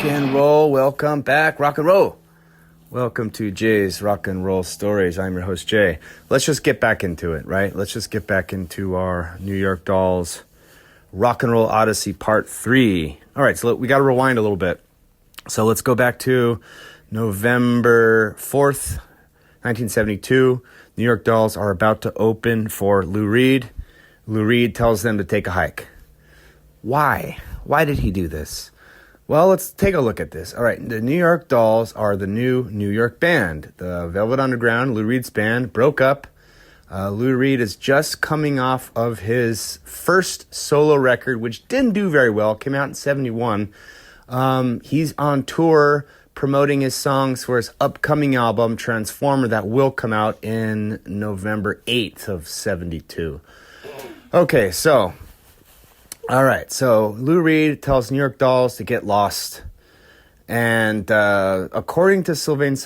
Rock and roll, welcome back, rock and roll. Welcome to Jay's Rock and Roll Stories. I'm your host, Jay. Let's just get back into it, right? Let's just get back into our New York Dolls Rock and Roll Odyssey Part 3. All right, so we got to rewind a little bit. So let's go back to November 4th, 1972. New York Dolls are about to open for Lou Reed. Lou Reed tells them to take a hike. Why? Why did he do this? Well, let's take a look at this. All right, the New York Dolls are the new New York band. The Velvet Underground, Lou Reed's band, broke up. Lou Reed is just coming off of his first solo record, which didn't do very well, came out in 71. He's on tour promoting his songs for his upcoming album, Transformer, that will come out in November 8th of 72. Okay, so... all right, so Lou Reed tells New York Dolls to get lost. And according to Sylvain,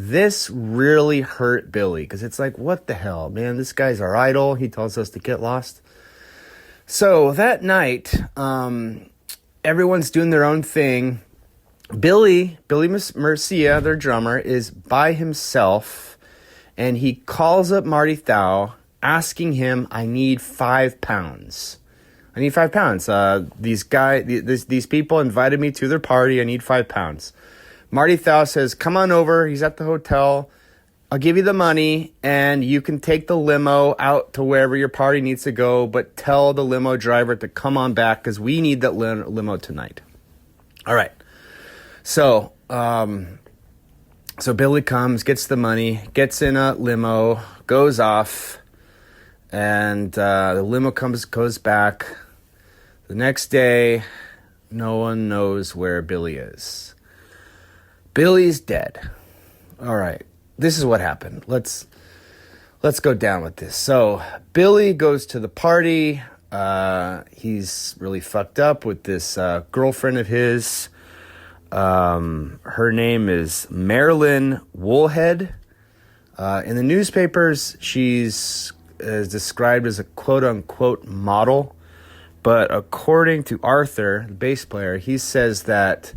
this really hurt Billy. Because it's like, what the hell, man? This guy's our idol. He tells us to get lost. So that night, everyone's doing their own thing. Billy Murcia, their drummer, is by himself. And he calls up Marty Thau, asking him, I need 5 pounds. I need 5 pounds. These people invited me to their party. I need 5 pounds. Marty Thau says, come on over. He's at the hotel. I'll give you the money, and you can take the limo out to wherever your party needs to go, but tell the limo driver to come on back because we need that limo tonight. All right. So Billy comes, gets the money, gets in a limo, goes off, and the limo goes back. The next day, no one knows where Billy is. Billy's dead. All right, this is what happened. Let's go down with this. So Billy goes to the party. He's really fucked up with this girlfriend of his. Her name is Marilyn Woolhead. In the newspapers, she's described as a quote-unquote model. But according to Arthur, the bass player, he says that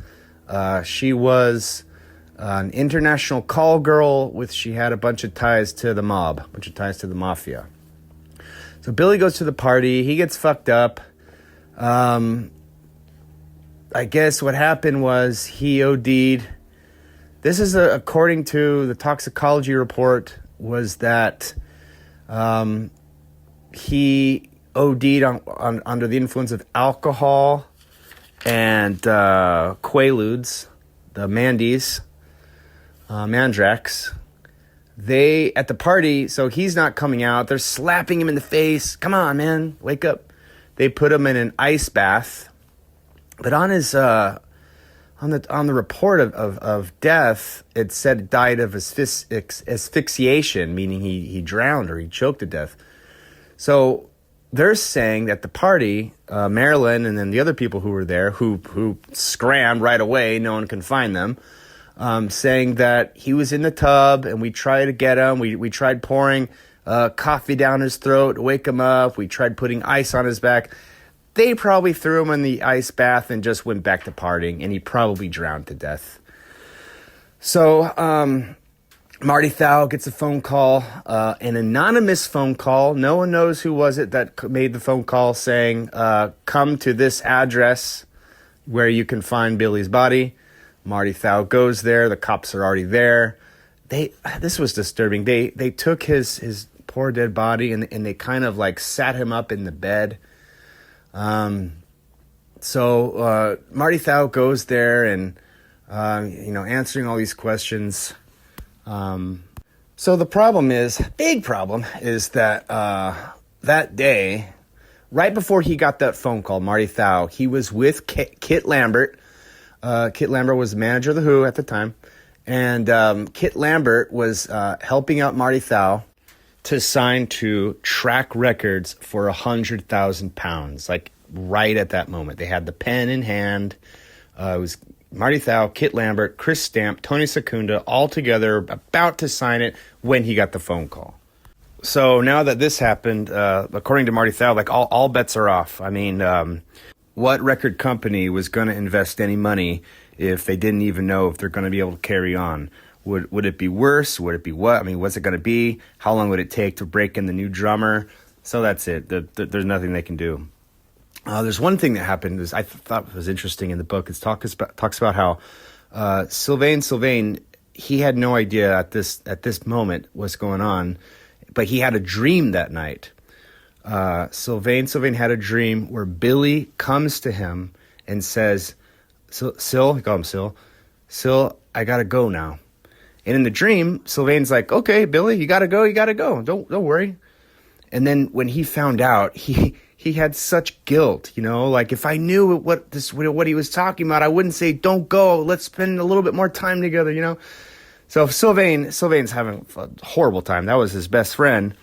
she was an international call girl. She had a bunch of ties to the mob, a bunch of ties to the mafia. So Billy goes to the party. He gets fucked up. I guess what happened was he OD'd. This is according to the toxicology report, was that he OD'd under the influence of alcohol and Quaaludes, the Mandy's, Mandrax. They, at the party, so he's not coming out. They're slapping him in the face. Come on, man, wake up. They put him in an ice bath. But on his on the report of death, it said it died of asphyxiation, meaning he drowned or he choked to death. So they're saying that the party, Marilyn and then the other people who were there, who scrammed right away, no one can find them, saying that he was in the tub and we tried to get him. We tried pouring coffee down his throat to wake him up. We tried putting ice on his back. They probably threw him in the ice bath and just went back to partying, and he probably drowned to death. So Marty Thau gets a phone call, an anonymous phone call. No one knows who was it that made the phone call saying, come to this address where you can find Billy's body. Marty Thau goes there. The cops are already there. This was disturbing. They took his poor dead body and they kind of like sat him up in the bed. So Marty Thau goes there and, answering all these questions. So the big problem is that that day, right before he got that phone call, Marty Thau, he was with Kit Lambert. Kit Lambert was the manager of The Who at the time. And Kit Lambert was helping out Marty Thau to sign to Track Records for 100,000 pounds, like right at that moment. They had the pen in hand. It was Marty Thau, Kit Lambert, Chris Stamp, Tony Secunda, all together about to sign it when he got the phone call. So now that this happened, according to Marty Thau, like all bets are off. I mean, what record company was going to invest any money if they didn't even know if they're going to be able to carry on? Would it be worse? Would it be what? I mean, what's it going to be? How long would it take to break in the new drummer? So that's it. There's nothing they can do. There's one thing that happened I thought was interesting in the book. It talks about how Sylvain, he had no idea at this moment what's going on, but he had a dream that night. Sylvain had a dream where Billy comes to him and says, Syl, I call him Syl, I gotta go now. And in the dream, Sylvain's like, okay, Billy, you gotta go. Don't worry. And then when he found out, he had such guilt, like if I knew what he was talking about, I wouldn't say, don't go. Let's spend a little bit more time together, So Sylvain's having a horrible time. That was his best friend.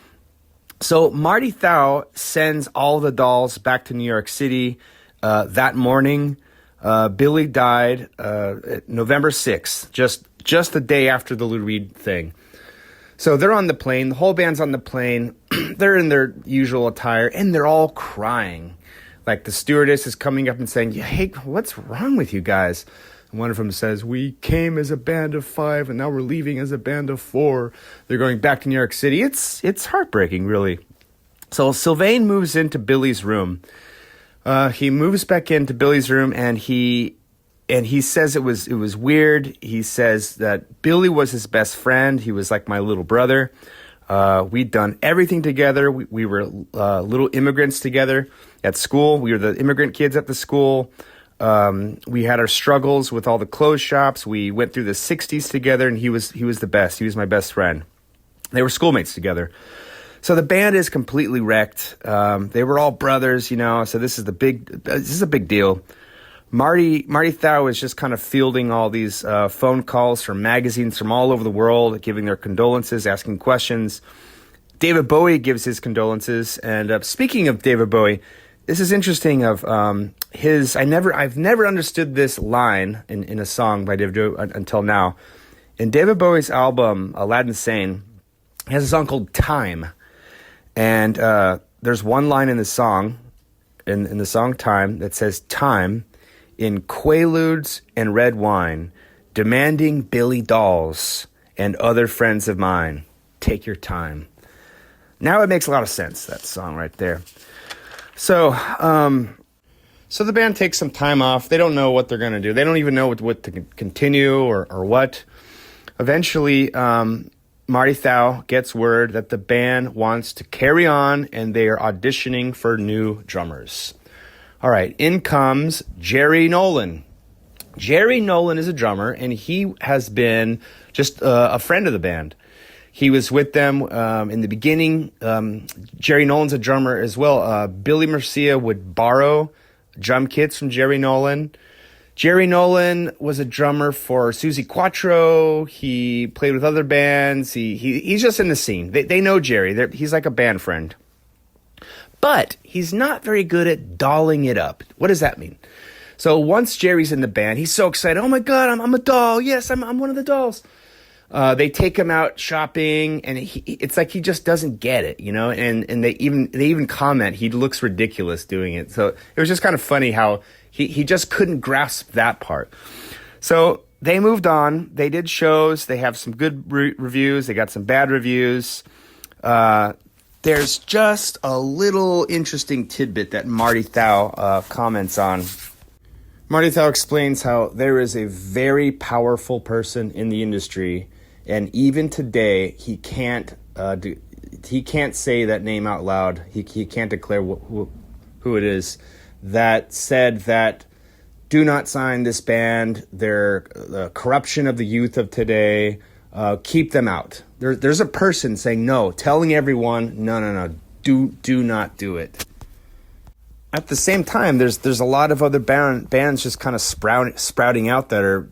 So Marty Thau sends all the dolls back to New York City that morning. Billy died November 6th, just the day after the Lou Reed thing. So they're on the plane. The whole band's on the plane. They're in their usual attire, and they're all crying. Like the stewardess is coming up and saying, hey, what's wrong with you guys? And one of them says, we came as a band of 5, and now we're leaving as a band of 4. They're going back to New York City. It's heartbreaking, really. So Sylvain moves into Billy's room. He moves back into Billy's room, and he says it was weird. He says that Billy was his best friend. He was like my little brother. We'd done everything together. We were little immigrants together at school. We were the immigrant kids at the school. We had our struggles with all the clothes shops. We went through the 60s together, and he was the best. He was my best friend. They were schoolmates together. So the band is completely wrecked. They were all brothers, so this is a big deal. Marty Thau is just kind of fielding all these phone calls from magazines from all over the world, giving their condolences, asking questions. David Bowie gives his condolences. And speaking of David Bowie, this is interesting of I've never understood this line in a song by David Bowie until now. In David Bowie's album, Aladdin Sane, he has a song called Time. And there's one line in the song, in the song Time, that says, time, in Quaaludes and red wine, demanding Billy dolls and other friends of mine. Take your time. Now it makes a lot of sense, that song right there. So the band takes some time off. They don't know what they're going to do. They don't even know what to continue or what. Eventually, Marty Thau gets word that the band wants to carry on, and they are auditioning for new drummers. All right, in comes Jerry Nolan. Jerry Nolan is a drummer, and he has been just a friend of the band. He was with them in the beginning. Jerry Nolan's a drummer as well. Billy Murcia would borrow drum kits from Jerry Nolan. Jerry Nolan was a drummer for Suzi Quatro. He played with other bands. He's just in the scene. They know Jerry. He's like a band friend. But he's not very good at dolling it up. What does that mean? So once Jerry's in the band, he's so excited. Oh my God, I'm a doll. Yes, I'm one of the dolls. They take him out shopping, and it's like he just doesn't get it, And they even comment he looks ridiculous doing it. So it was just kind of funny how he just couldn't grasp that part. So they moved on. They did shows. They have some good reviews. They got some bad reviews. There's just a little interesting tidbit that Marty Thau comments on. Marty Thau explains how there is a very powerful person in the industry, and even today he can't say that name out loud. He can't declare who it is that said that do not sign this band. They're the corruption of the youth of today. Keep them out. There's a person saying no, telling everyone no, do not do it. At the same time, there's a lot of other bands just kind of sprouting out that are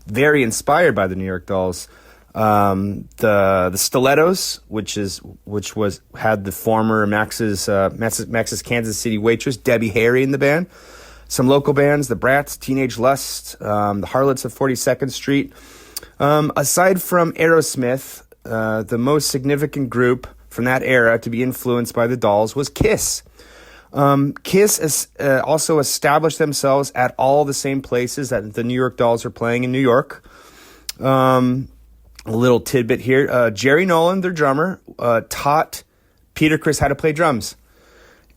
very inspired by the New York Dolls. The Stilettos, which had the former Max's Kansas City waitress Debbie Harry in the band. Some local bands, the Brats, Teenage Lust, the Harlots of 42nd Street. Aside from Aerosmith, the most significant group from that era to be influenced by the Dolls was Kiss. Kiss also established themselves at all the same places that the New York Dolls are playing in New York. A little tidbit here. Jerry Nolan, their drummer, taught Peter Criss how to play drums.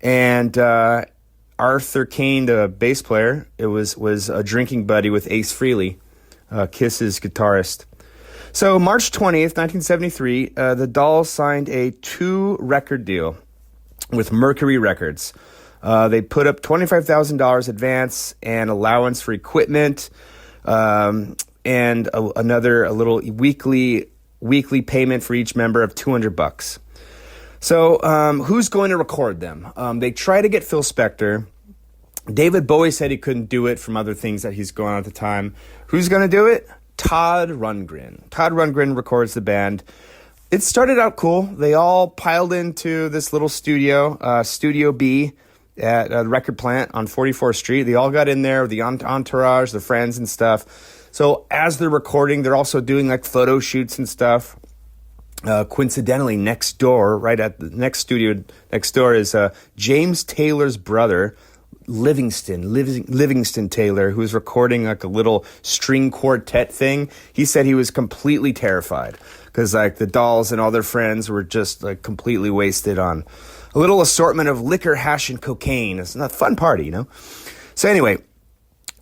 And Arthur Kane, the bass player, was a drinking buddy with Ace Frehley, Kiss's guitarist. So March 20th, 1973, the Dolls signed a 2-record deal with Mercury Records. They put up $25,000 advance and allowance for equipment, and a little weekly payment for each member of $200. So who's going to record them? They try to get Phil Spector. David Bowie said he couldn't do it from other things that he's going on at the time. Who's going to do it? Todd Rundgren. Todd Rundgren records the band. It started out cool. They all piled into this little studio, Studio B, at a record plant on 44th Street. They all got in there, the entourage, the friends and stuff. So as they're recording, they're also doing like photo shoots and stuff. Coincidentally, next door, right at the next studio next door, is James Taylor's brother, Livingston Taylor, who's recording like a little string quartet thing. He said he was completely terrified because like the Dolls and all their friends were just like completely wasted on a little assortment of liquor, hash, and cocaine. It's not a fun party, you know? So anyway,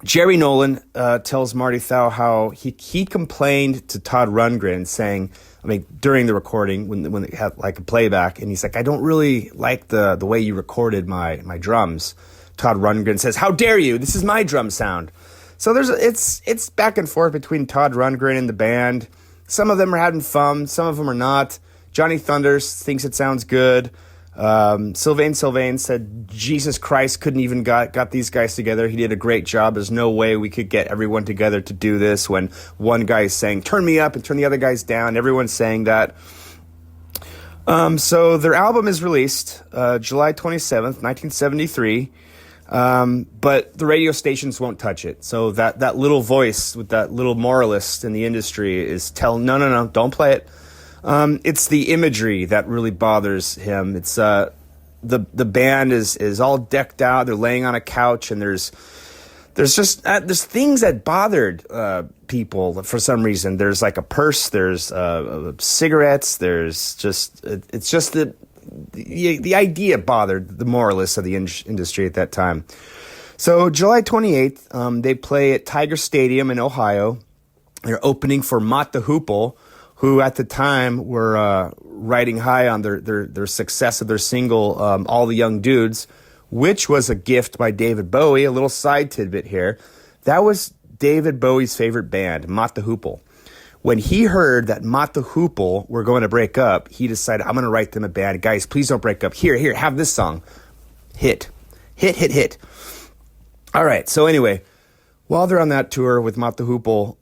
Jerry Nolan tells Marty Thau how he complained to Todd Rundgren saying, I mean, during the recording when they had like a playback, and he's like, I don't really like the way you recorded my drums. Todd Rundgren says, how dare you? This is my drum sound. So it's back and forth between Todd Rundgren and the band. Some of them are having fun. Some of them are not. Johnny Thunders thinks it sounds good. Sylvain said, Jesus Christ, couldn't even got these guys together. He did a great job. There's no way we could get everyone together to do this when one guy is saying, turn me up and turn the other guys down. Everyone's saying that. So their album is released July 27th, 1973. But the radio stations won't touch it. So that little voice with that little moralist in the industry is telling, no, don't play it. It's the imagery that really bothers him. It's the band is all decked out. They're laying on a couch, and there's things that bothered people for some reason. There's like a purse. There's cigarettes. It's just the idea bothered the moralists of the industry at that time. So July 28th, they play at Tiger Stadium in Ohio. They're opening for Mott the Hoople, who at the time were riding high on their success of their single, All the Young Dudes, which was a gift by David Bowie. A little side tidbit here. That was David Bowie's favorite band, Mott the Hoople. When he heard that Mott the Hoople were going to break up, he decided, I'm going to write them a band. Guys, please don't break up. Here, have this song. Hit. All right, so anyway, while they're on that tour with Mott the Hoople,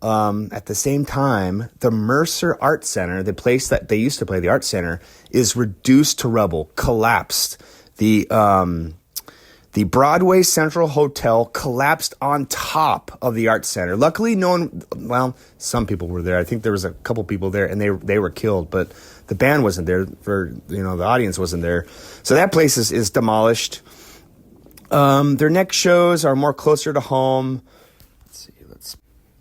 at the same time, the Mercer Art Center, the place that they used to play, the Art Center, is reduced to rubble, collapsed. The Broadway Central Hotel collapsed on top of the Art Center. Luckily, some people were there. I think there was a couple people there, and they were killed, but the band wasn't there. The audience wasn't there. So that place is demolished. Their next shows are more closer to home.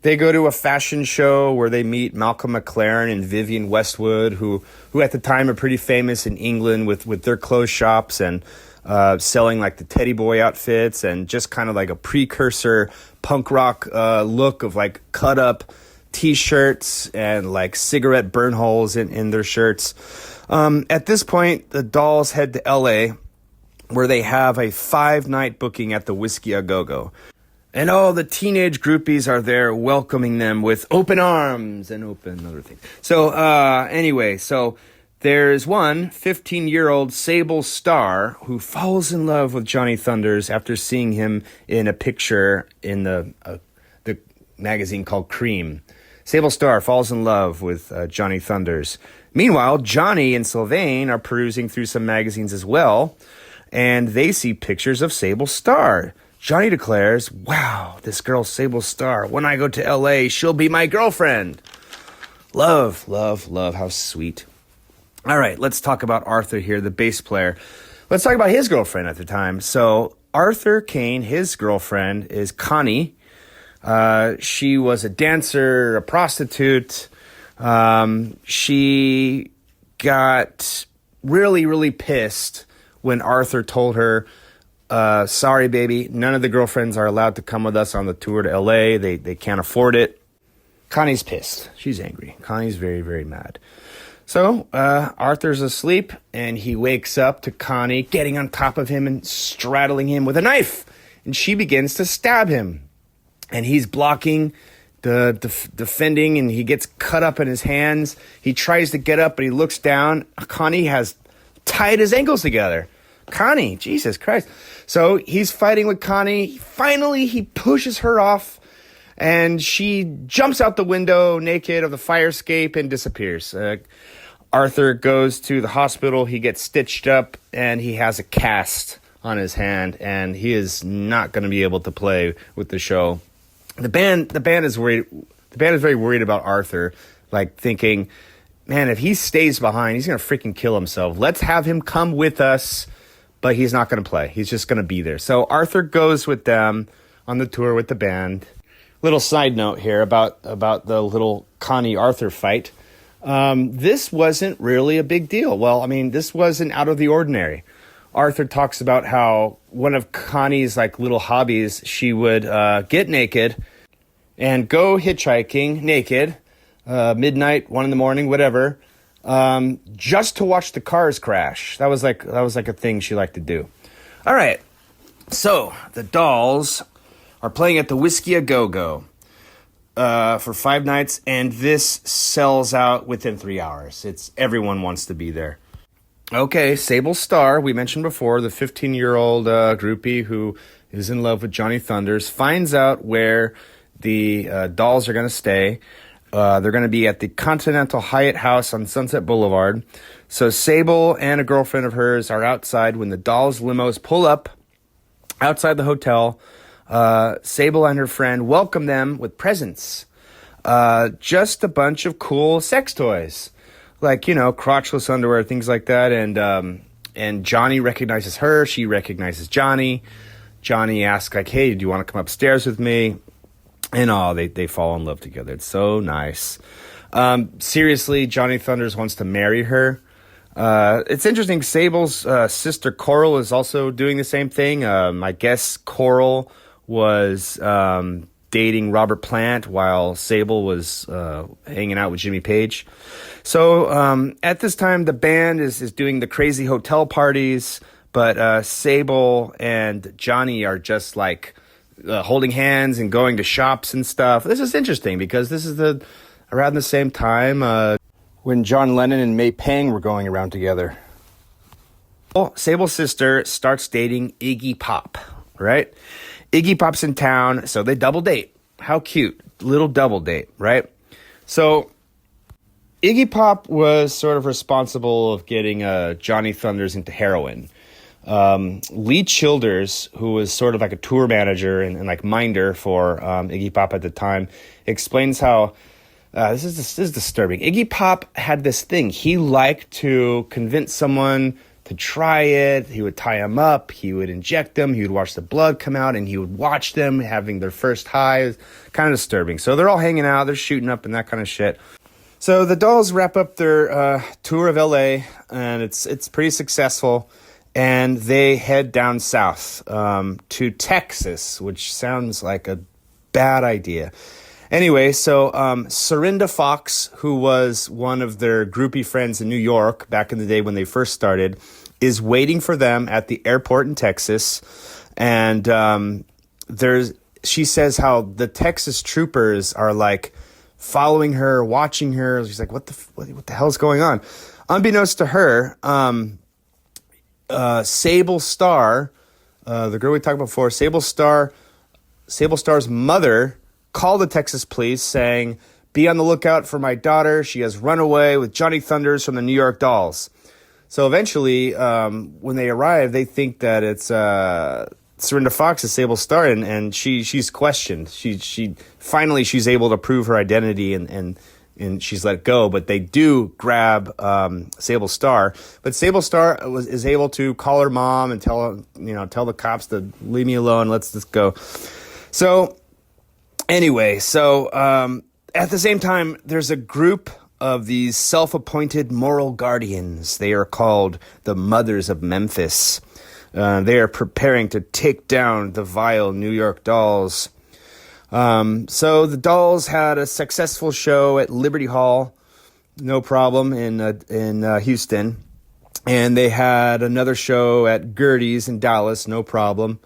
They go to a fashion show where they meet Malcolm McLaren and Vivienne Westwood, who at the time are pretty famous in England with their clothes shops and selling like the Teddy Boy outfits and just kind of like a precursor punk rock look of like cut up t-shirts and like cigarette burn holes in their shirts. At this point, the Dolls head to LA, where they have a 5-night booking at the Whiskey A Go-Go. And all the teenage groupies are there welcoming them with open arms and open other things. So anyway, there's one 15-year-old Sable Starr who falls in love with Johnny Thunders after seeing him in a picture in the magazine called Cream. Sable Starr falls in love with Johnny Thunders. Meanwhile, Johnny and Sylvain are perusing through some magazines as well, and they see pictures of Sable Starr. Johnny declares, wow, this girl Sable Starr, when I go to L.A., she'll be my girlfriend. Love, how sweet. All right, let's talk about Arthur here, the bass player. Let's talk about his girlfriend at the time. So Arthur Kane, his girlfriend, is Connie. She was a dancer, a prostitute. She got really, really pissed when Arthur told her, sorry, baby, none of the girlfriends are allowed to come with us on the tour to LA. They can't afford it. Connie's pissed. She's angry. Connie's very, very mad. So Arthur's asleep, and he wakes up to Connie getting on top of him and straddling him with a knife. And she begins to stab him. And he's blocking, defending, and he gets cut up in his hands. He tries to get up, but he looks down. Connie has tied his ankles together. Connie, Jesus Christ. So he's fighting with Connie. Finally, he pushes her off, and she jumps out the window naked of the fire escape and disappears. Arthur goes to the hospital. He gets stitched up, and he has a cast on his hand, and he is not going to be able to play with the show. The band is worried. The band is very worried about Arthur, like thinking, man, if he stays behind, he's going to freaking kill himself. Let's have him come with us, but he's not going to play. He's just going to be there. So Arthur goes with them on the tour with the band. Little side note here about the little Connie Arthur fight. This wasn't really a big deal. Well, I mean, this wasn't out of the ordinary. Arthur talks about how one of Connie's like little hobbies, she would get naked and go hitchhiking naked, midnight, 1 a.m, whatever, just to watch the cars crash. That was like a thing she liked to do. All right, so the Dolls are playing at the Whiskey A Go-Go for 5 nights, and this sells out within 3 hours. Everyone wants to be there. Okay, Sable Starr, we mentioned before, the 15-year-old groupie who is in love with Johnny Thunders, finds out where the Dolls are going to stay. They're going to be at the Continental Hyatt House on Sunset Boulevard. So Sable and a girlfriend of hers are outside when the Dolls limos pull up outside the hotel. Sable and her friend welcome them with presents. Just a bunch of cool sex toys. Like, crotchless underwear, things like that. And Johnny recognizes her. She recognizes Johnny. Johnny asks, like, hey, do you want to come upstairs with me? And they fall in love together. It's so nice. Seriously, Johnny Thunders wants to marry her. It's interesting. Sable's sister Coral is also doing the same thing. I guess Coral was dating Robert Plant while Sable was hanging out with Jimmy Page. So at this time, the band is doing the crazy hotel parties, but Sable and Johnny are just like holding hands and going to shops and stuff. This is interesting because this is around the same time when John Lennon and May Pang were going around together. Well, Sable's sister starts dating Iggy Pop, right? Iggy Pop's in town, so they double date. How cute. Little double date, right? So Iggy Pop was sort of responsible of getting Johnny Thunders into heroin. Lee Childers, who was sort of like a tour manager and like minder for Iggy Pop at the time, explains how this is disturbing. Iggy Pop had this thing. He liked to convince someone to try it. He would tie them up. He would inject them. He would watch the blood come out, and he would watch them having their first high. Kind of disturbing. So they're all hanging out. They're shooting up and that kind of shit. So the Dolls wrap up their tour of LA, and it's pretty successful. And they head down south to Texas, which sounds like a bad idea. Anyway, so Serinda Fox, who was one of their groupie friends in New York back in the day when they first started, is waiting for them at the airport in Texas. And she says how the Texas troopers are like following her, watching her. She's like, what the hell's going on? Unbeknownst to her, Sable Starr, the girl we talked about before, Sable Starr's mother called the Texas police saying, be on the lookout for my daughter. She has run away with Johnny Thunders from the New York Dolls. So eventually, when they arrive, they think that it's Serinda Fox is Sable Starr, and she's questioned. She's able to prove her identity, and and she's let go, but they do grab Sable Star. But Sable Star is able to call her mom and tell the cops to leave me alone. Let's just go. So anyway, at the same time, there's a group of these self-appointed moral guardians. They are called the Mothers of Memphis. They are preparing to take down the vile New York Dolls. So the Dolls had a successful show at Liberty Hall, no problem, in Houston. And they had another show at Gertie's in Dallas, no problem.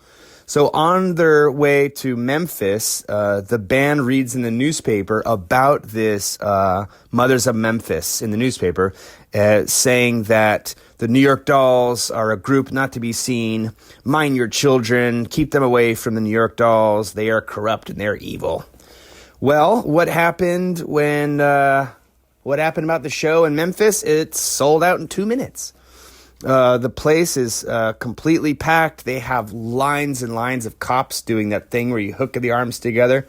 So on their way to Memphis, the band reads in the newspaper about this Mothers of Memphis in the newspaper, saying that the New York Dolls are a group not to be seen. Mind your children. Keep them away from the New York Dolls. They are corrupt and they're evil. Well, what happened about the show in Memphis? It sold out in 2 minutes. The place is completely packed. They have lines and lines of cops doing that thing where you hook the arms together.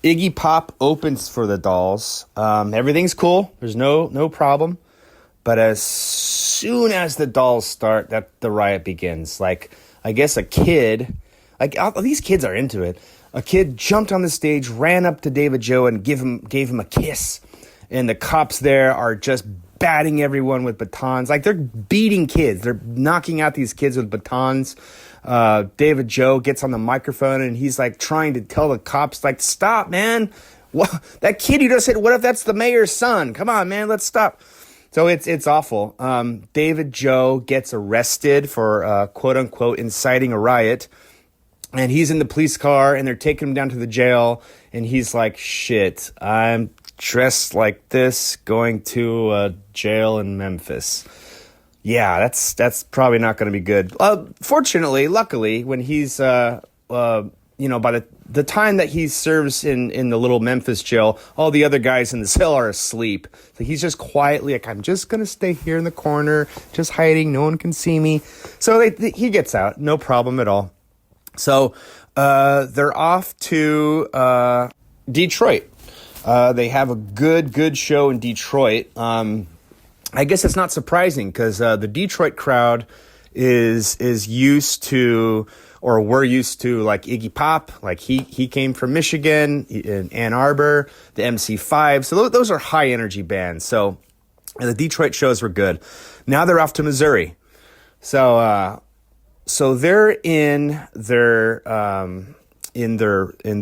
Iggy Pop opens for the Dolls. Everything's cool. There's no problem. But as soon as the Dolls start, the riot begins. Like, I guess a kid, these kids are into it. A kid jumped on the stage, ran up to David Joe and gave him a kiss. And the cops there are just batting everyone with batons. Like, they're beating kids. They're knocking out these kids with batons. David Joe gets on the microphone and he's like trying to tell the cops, like, stop, man. What? That kid you just hit, what if that's the mayor's son? Come on, man, let's stop. So it's awful. David Joe gets arrested for quote unquote inciting a riot. And he's in the police car and they're taking him down to the jail. And he's like, shit, I'm dressed like this going to jail in Memphis. Yeah, that's probably not going to be good. Luckily, when he's by the time that he serves in the little Memphis jail, all the other guys in the cell are asleep. So he's just quietly like, I'm just going to stay here in the corner, just hiding. No one can see me. So he gets out. No problem at all. So they're off to Detroit. They have a good show in Detroit. I guess it's not surprising because the Detroit crowd is used to, or we're used to, like Iggy Pop. Like he came from Michigan, in Ann Arbor, the MC5. So those are high energy bands. So the Detroit shows were good. Now they're off to Missouri. So they're in their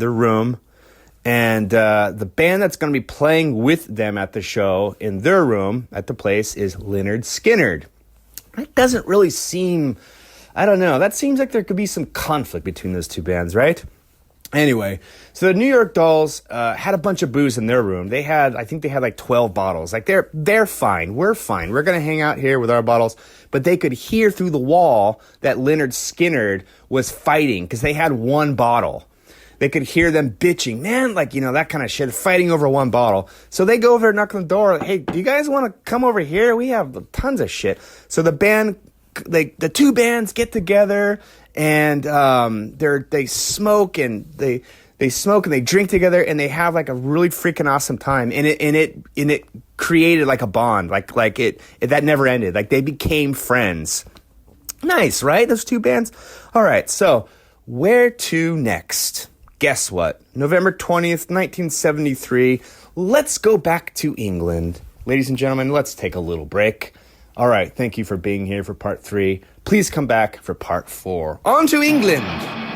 room. And the band that's going to be playing with them at the show in their room at the place is Lynyrd Skynyrd. That doesn't really seem, I don't know, that seems like there could be some conflict between those two bands, right? Anyway, so the New York Dolls had a bunch of booze in their room. I think they had like 12 bottles. Like they're fine. We're fine. We're going to hang out here with our bottles. But they could hear through the wall that Lynyrd Skynyrd was fighting because they had one bottle. They could hear them bitching, man, like, that kind of shit, fighting over one bottle. So they go over and knock on the door. Hey, do you guys want to come over here? We have tons of shit. So the two bands get together and they smoke and they drink together and they have like a really freaking awesome time. And it created like a bond, like it that never ended. Like they became friends. Nice, right? Those two bands. All right. So where to next? Guess what? November 20th, 1973. Let's go back to England. Ladies and gentlemen, let's take a little break. All right, thank you for being here for part 3. Please come back for part 4. On to England!